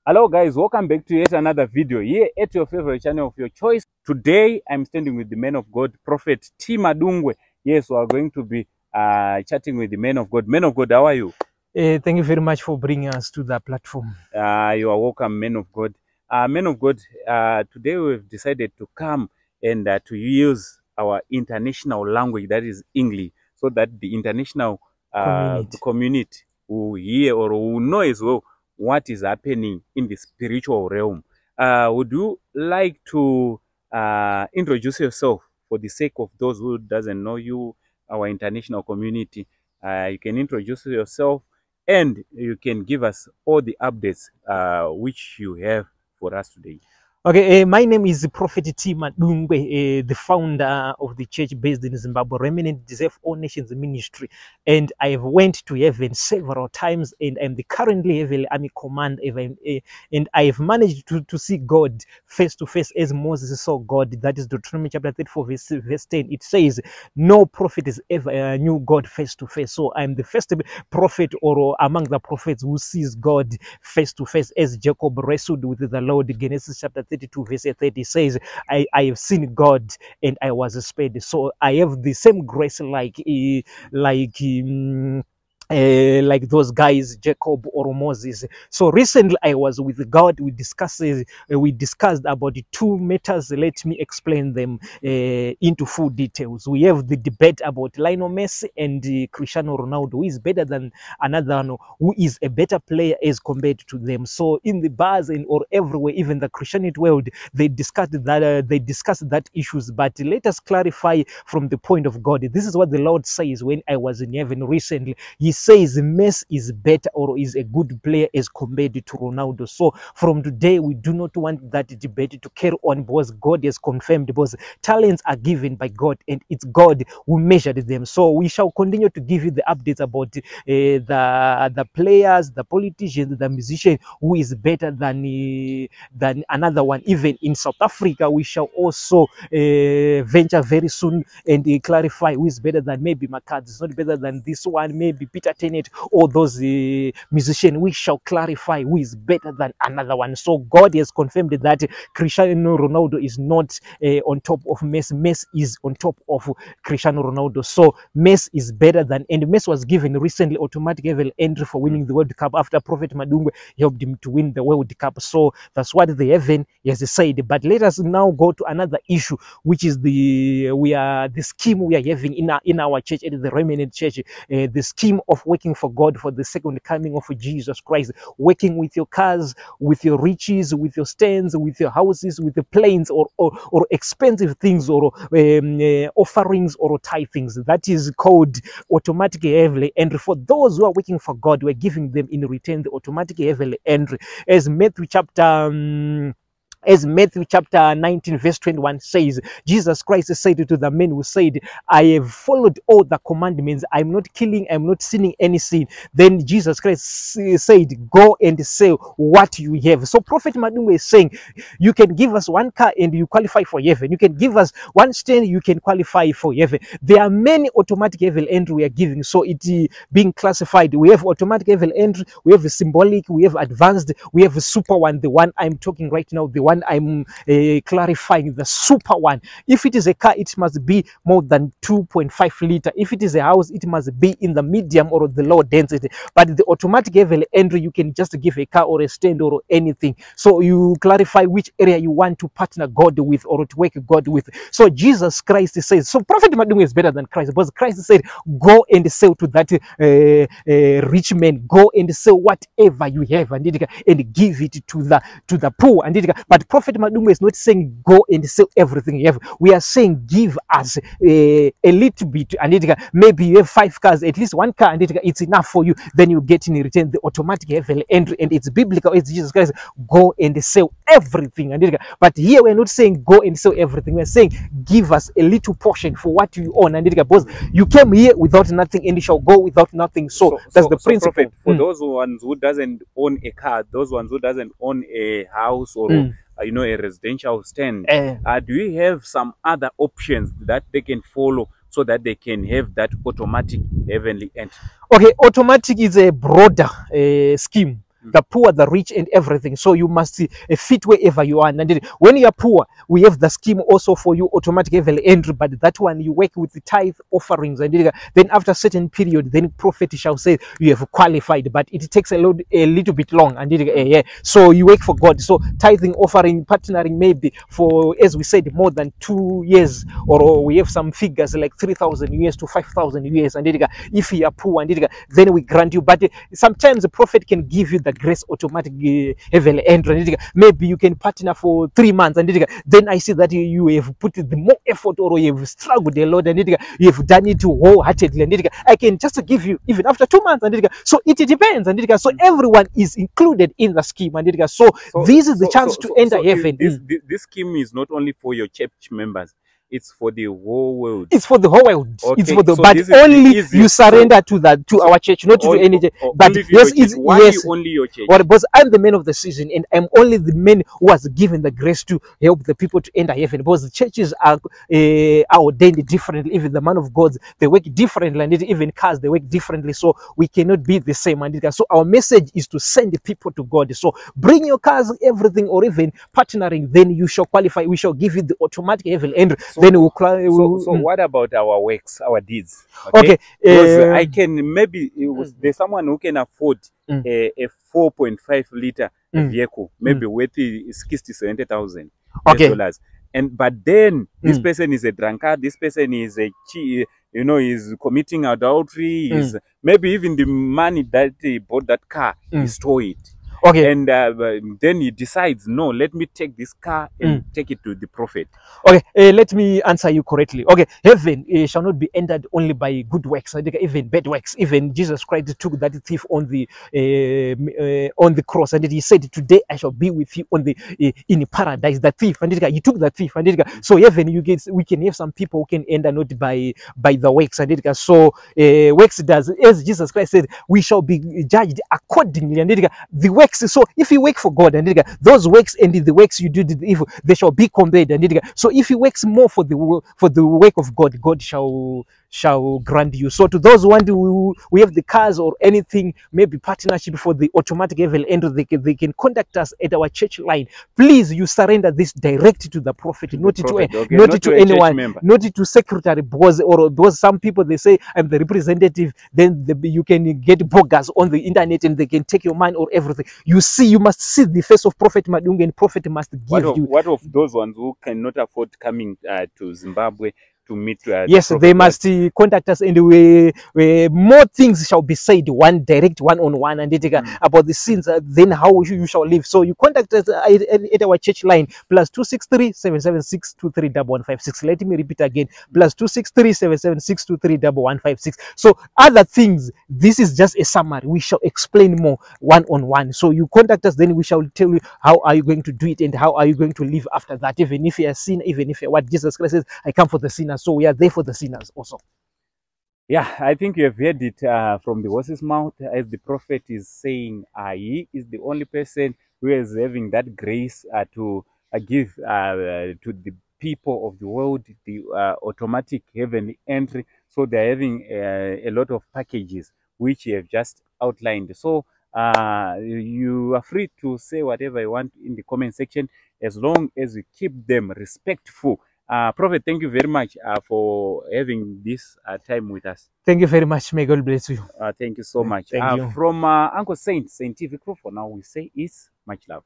Hello guys, welcome back to yet another video here at your favorite channel of your choice. Today I'm standing with the man of God, Prophet T. Madungwe. Yes, we are going to be chatting with the man of God. Man of God, how are you? Thank you very much for bringing us to the platform. You are welcome, man of God. Man of God, today we've decided to come and to use our international language, that is English, so that the international community will hear or will know as well what is happening in the spiritual realm. Would you like to introduce yourself for the sake of those who doesn't know you, our international community? You can introduce yourself and you can give us all the updates which you have for us today. Okay, my name is Prophet T. Madungwe, the founder of the church based in Zimbabwe, Remnant Deserve All Nations Ministry. And I have went to heaven several times, and I'm the currently heavenly army command. And I have managed to see God face to face as Moses saw God. That is Deuteronomy chapter 34, verse 10. It says, no prophet is ever knew God face to face. So I'm the first prophet or among the prophets who sees God face to face, as Jacob wrestled with the Lord. Genesis chapter 32 verse 30 says, I have seen God and I was spared. So I have the same grace like those guys, Jacob or Moses. So recently I was with God. We discussed about the two matters. Let me explain them into full details. We have the debate about Lionel Messi and Cristiano Ronaldo, who is better than another one, who is a better player as compared to them. So in the bars and or everywhere, even the Christianity world, they discussed that issues. But let us clarify from the point of God. This is what the Lord says when I was in heaven recently. He says Messi is better or is a good player as compared to Ronaldo. So from today, we do not want that debate to carry on, because God has confirmed, because talents are given by God and it's God who measured them. So we shall continue to give you the updates about the players, the politicians, the musician who is better than another one. Even in South Africa, we shall also venture very soon and clarify who is better than maybe Makadzi. It's not better than this one, maybe Peter Tenet or those musicians. We shall clarify who is better than another one. So God has confirmed that Cristiano Ronaldo is not on top of Messi. Messi is on top of Cristiano Ronaldo. So Messi is better than, and Messi was given recently automatic level entry for winning the World Cup after Prophet Madungwe helped him to win the World Cup. So that's what the heaven has said. But let us now go to another issue, which is the scheme we are having in our church, at the Remnant Church, the scheme of working for God for the second coming of Jesus Christ, working with your cars, with your riches, with your stands, with your houses, with the planes, or expensive things, or offerings or tithings. That is called automatic heavenly entry. For those who are working for God, we're giving them in return the automatic heavenly entry, as Matthew chapter 19 verse 21 says. Jesus Christ said to the men who said, I have followed all the commandments, I'm not killing, I'm not sinning any sin. Then Jesus Christ said, go and sell what you have. So Prophet Madungwe is saying, you can give us one car and you qualify for heaven. You can give us one stand, you can qualify for heaven. There are many automatic heaven entry we are giving. So it being classified. We have automatic heaven entry, we have a symbolic, we have advanced, we have a super one, the one I'm talking right now, the one I'm clarifying, the super one. If it is a car, it must be more than 2.5 liter. If it is a house, it must be in the medium or the low density. But the automatic level entry, you can just give a car or a stand or anything. So you clarify which area you want to partner God with or to work God with. So Jesus Christ says, so Prophet Madungwe is better than Christ, because Christ said, go and sell to that rich man, go and sell whatever you have and give it to the poor. But Prophet Madungwe is not saying go and sell everything you have. We are saying give us a little bit, and maybe you have 5 cars, at least 1 car, and it's enough for you. Then you get in return the automatic heavenly entry, and it's biblical. It's Jesus Christ. Go and sell everything, but here we're not saying go and sell everything. We're saying give us a little portion for what you own, because you came here without nothing and you shall go without nothing. So that's the principle. Prophet, for those ones who doesn't own a car, those ones who doesn't own a house or a residential stand, do you have some other options that they can follow so that they can have that automatic heavenly entry? Okay, automatic is a broader scheme. the poor, the rich, and everything. So you must fit wherever you are. And when you are poor, we have the scheme also for you, automatic level entry, but that one you work with the tithe offerings, and then after a certain period, then prophet shall say you have qualified, but it takes a little bit long, and yeah. So you work for God. So tithing, offering, partnering, maybe for, as we said, more than 2 years, or we have some figures like 3,000 US to 5,000 US, and if you are poor, and then we grant you. But sometimes the prophet can give you the grace automatic level entry. Maybe you can partner for 3 months, and then I see that you have put the more effort, or you have struggled a lot, and you have done it wholeheartedly, and I can just give you even after 2 months, and so it depends, and so everyone is included in the scheme, and so this is the chance to enter heaven. This scheme is not only for your church members, it's for the whole world. It's for the whole world. Okay. It's for the, so but only you surrender to our church, not to any church. But yes, yes, only your church. Or because I'm the man of the season, and I'm only the man who was given the grace to help the people to enter heaven. Because the churches are ordained differently. Even the man of God, they work differently, and even cars, they work differently. So we cannot be the same. And so our message is to send the people to God. So bring your cars, everything, or even partnering, then you shall qualify. We shall give you the automatic heaven entry. So, then we'll so what about our works, our deeds? Okay, I can maybe there's someone who can afford a 4.5 liter vehicle, maybe worth 60,000-70,000 dollars. And but then this person is a drunkard. This person is a is committing adultery. Is maybe even the money that he bought that car, he stole it. Okay. And then he decides, no, let me take this car and take it to the prophet. Okay, let me answer you correctly. Okay, heaven shall not be entered only by good works, even bad works. Even Jesus Christ took that thief on the cross, and he said, "Today I shall be with you on the in paradise." The thief, and he took the thief, and so heaven we can have some people who can enter not by the works, and so works does, as Jesus Christ said, we shall be judged accordingly, and the works. So if you work for God, and those works and the works you do the evil, they shall be compared, and so if you works more for the work of God, God shall grant you. So to those who we have the cars or anything, maybe partnership for the automatic level entry, they can contact us at our church line. Please, you surrender this direct to the prophet, not to anyone, not to secretary, because some people, they say I'm the representative, then you can get bogus on the internet and they can take your money or everything. You see, you must see the face of Prophet Madungwe, and prophet must give you. What of those ones who cannot afford coming to Zimbabwe to meet yes, they must contact us, and more things shall be said, one direct, one-on-one, and about the sins, then how you shall live. So you contact us at our church line, +263 776 231156. Let me repeat again, +263 776 231156. So other things, this is just a summary. We shall explain more one-on-one. So you contact us, then we shall tell you how are you going to do it and how are you going to live after that. Even if you are sin, even if you are what Jesus Christ says, I come for the sinners. So we are there for the sinners also. Yeah, I think you have heard it from the horse's mouth, as the prophet is saying, he is the only person who is having that grace to give to the people of the world the automatic heavenly entry. So they're having a lot of packages which you have just outlined. So you are free to say whatever you want in the comment section, as long as you keep them respectful. Prophet, thank you very much for having this time with us. Thank you very much. May God bless you. Thank you so much. Thank you. From Uncle Saint, Scientific Crew, for now we say is much love.